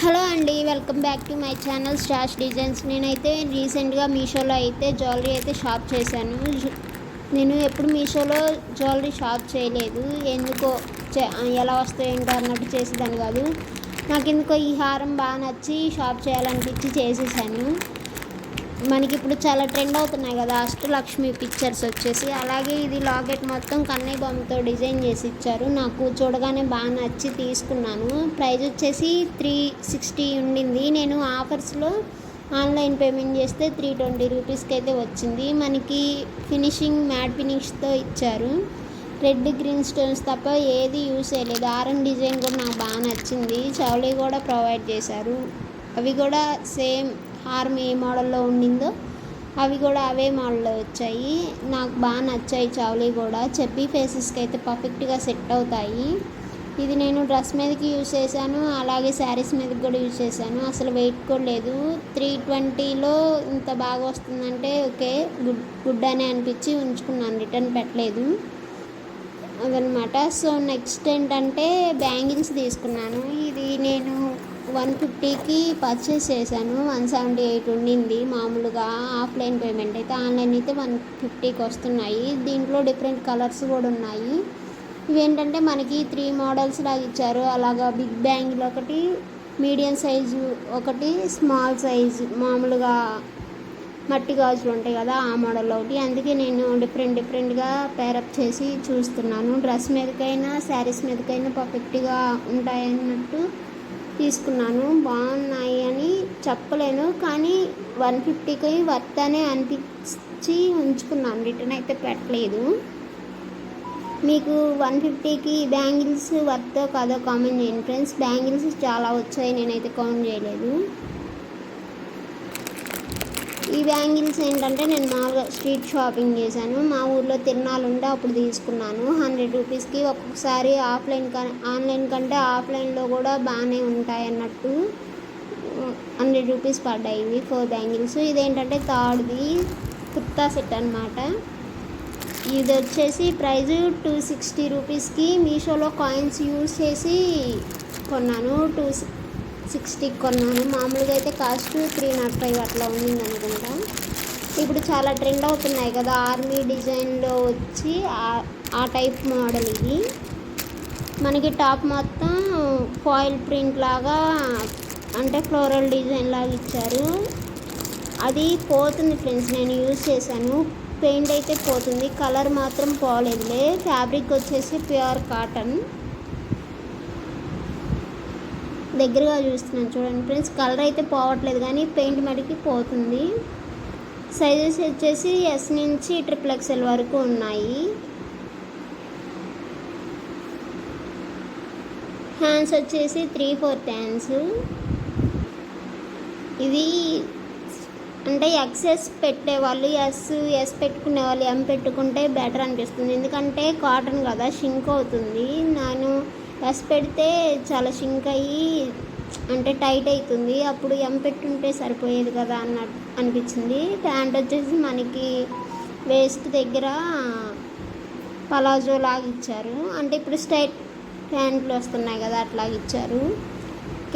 Hello అండి, welcome back to my channel stash designs. నేనైతే రీసెంట్గా మీషోలో అయితే జ్యువెలరీ అయితే షాప్ చేశాను. నేను ఎప్పుడు మీషోలో జ్యువెలరీ షాప్ చేయలేదు. ఎందుకో ఎలా వస్తాయి ఏంటో అన్నట్టు చేసేదాన్ని కాదు. నాకు ఎందుకో ఈ హారం బాగా నచ్చి షాప్ చేయాలనిపించి చేసేసాను. మనకి ఇప్పుడు చాలా ట్రెండ్ అవుతున్నాయి కదా అష్టలక్ష్మి పిక్చర్స్ వచ్చేసి. అలాగే ఇది లాకెట్ మొత్తం కన్నయ్య బొమ్మతో డిజైన్ చేసి ఇచ్చారు. నాకు చూడగానే బాగా నచ్చి తీసుకున్నాను. ప్రైస్ వచ్చేసి 360 ఉండింది. నేను ఆఫర్స్లో ఆన్లైన్ పేమెంట్ చేస్తే 320 రూపీస్కి అయితే వచ్చింది. మనకి ఫినిషింగ్ మ్యాట్ ఫినిష్తో ఇచ్చారు. రెడ్ గ్రీన్ స్టోన్స్ తప్ప ఏది యూస్ చేయలేదు. ఆరెంజ్ డిజైన్ కూడా నాకు బాగా నచ్చింది. చౌలీ కూడా ప్రొవైడ్ చేశారు. అవి కూడా సేమ్ హారం ఏ మోడల్లో ఉండిందో అవి కూడా అవే మోడల్లో వచ్చాయి. నాకు బాగా నచ్చాయి చౌలీ కూడా. చెప్పి ఫేసెస్కి అయితే పర్ఫెక్ట్గా సెట్ అవుతాయి. ఇది నేను డ్రెస్ మీదకి యూజ్ చేశాను, అలాగే శారీస్ మీదకి కూడా యూజ్ చేశాను. అసలు వెయిట్ కూడా లేదు. 320లో ఇంత బాగా వస్తుందంటే ఓకే గుడ్ అని అనిపించి ఉంచుకున్నాను, రిటర్న్ పెట్టలేదు అదనమాట. సో నెక్స్ట్ ఏంటంటే బ్యాంగిల్స్ తీసుకున్నాను. ఇది నేను 150కి పర్చేస్ చేశాను. 178 ఉండింది మామూలుగా ఆఫ్లైన్ పేమెంట్ అయితే. ఆన్లైన్ అయితే 150కి వస్తున్నాయి. దీంట్లో డిఫరెంట్ కలర్స్ కూడా ఉన్నాయి. ఇవేంటంటే మనకి 3 మోడల్స్ లాగా ఇచ్చారు. అలాగా బిగ్ బ్యాంగిల్ ఒకటి, మీడియం సైజు ఒకటి, స్మాల్ సైజు మామూలుగా మట్టి గాజులు ఉంటాయి కదా ఆ మోడల్ ఒకటి. అందుకే నేను డిఫరెంట్గా పేరప్ చేసి చూస్తున్నాను. డ్రెస్ మీదకైనా శారీస్ మీదకైనా పర్ఫెక్ట్గా ఉంటాయన్నట్టు తీసుకున్నాను. బాగున్నాయి అని చెప్పలేను, కానీ 150కి వర్త్ అనే అనిపించి ఉంచుకున్నాను, రిటర్న్ అయితే పెట్టలేదు. మీకు 150కి బ్యాంగిల్స్ వర్త్ కాదో కామెంట్ చేయండి ఫ్రెండ్స్. బ్యాంగిల్స్ చాలా వచ్చాయి, నేనైతే కౌంట్ చేయలేదు. ఈ బ్యాంగిల్స్ ఏంటంటే నేను మామూలుగా స్ట్రీట్ షాపింగ్ చేశాను. మా ఊర్లో తిరునాళ్ళు ఉంటే అప్పుడు తీసుకున్నాను. 100 రూపీస్కి. ఒక్కొక్కసారి ఆన్లైన్ కంటే ఆఫ్లైన్లో కూడా బాగానే ఉంటాయి అన్నట్టు 100 రూపీస్ పడ్డాయి ఇవి 4 బ్యాంగిల్స్. ఇదేంటంటే థర్డ్ది కుర్తా సెట్ అనమాట. ఇది వచ్చేసి ప్రైజు 260 రూపీస్కి. మీషోలో కాయిన్స్ యూజ్ చేసి కొన్నాను. 260 కొన్నాను. మామూలుగా అయితే కాస్ట్ 305 అట్లా ఉండింది అనుకుంటా. ఇప్పుడు చాలా ట్రెండ్ అవుతున్నాయి కదా ఆర్మీ డిజైన్లో వచ్చి ఆ టైప్ మోడల్ ఇది. మనకి టాప్ మొత్తం ఫాయిల్ ప్రింట్ లాగా అంటే ఫ్లోరల్ డిజైన్ లాగా ఇచ్చారు. అది పోతుంది ఫ్రెండ్స్, నేను యూజ్ చేశాను. పెయింట్ అయితే పోతుంది, కలర్ మాత్రం పోలేదులే. ఫ్యాబ్రిక్ వచ్చేసి ప్యూర్ కాటన్. దగ్గరగా చూస్తున్నాను చూడండి ఫ్రెండ్స్. కలర్ అయితే పోవట్లేదు కానీ పెయింట్ మటుకి పోతుంది. సైజెస్ వచ్చేసి ఎస్ నుంచి XXL వరకు ఉన్నాయి. హ్యాండ్స్ వచ్చేసి 3/4 హ్యాండ్స్. ఇది అంటే ఎక్సెస్ పెట్టేవాళ్ళు ఎస్ పెట్టుకునే వాళ్ళు ఎం పెట్టుకుంటే బెటర్ అనిపిస్తుంది. ఎందుకంటే కాటన్ కదా, షింక్ అవుతుంది. నేను ఎస్ పెడితే చాలా షింక్ అయ్యి అంటే టైట్ అవుతుంది. అప్పుడు ఎం పెట్టుంటే సరిపోయేది కదా అన్నట్టు అనిపించింది. ప్యాంట్ వచ్చేసి మనకి వేస్ట్ దగ్గర పలాజో లాగా ఇచ్చారు. అంటే ఇప్పుడు స్ట్రైట్ ప్యాంట్లు వస్తున్నాయి కదా అట్లాగా ఇచ్చారు.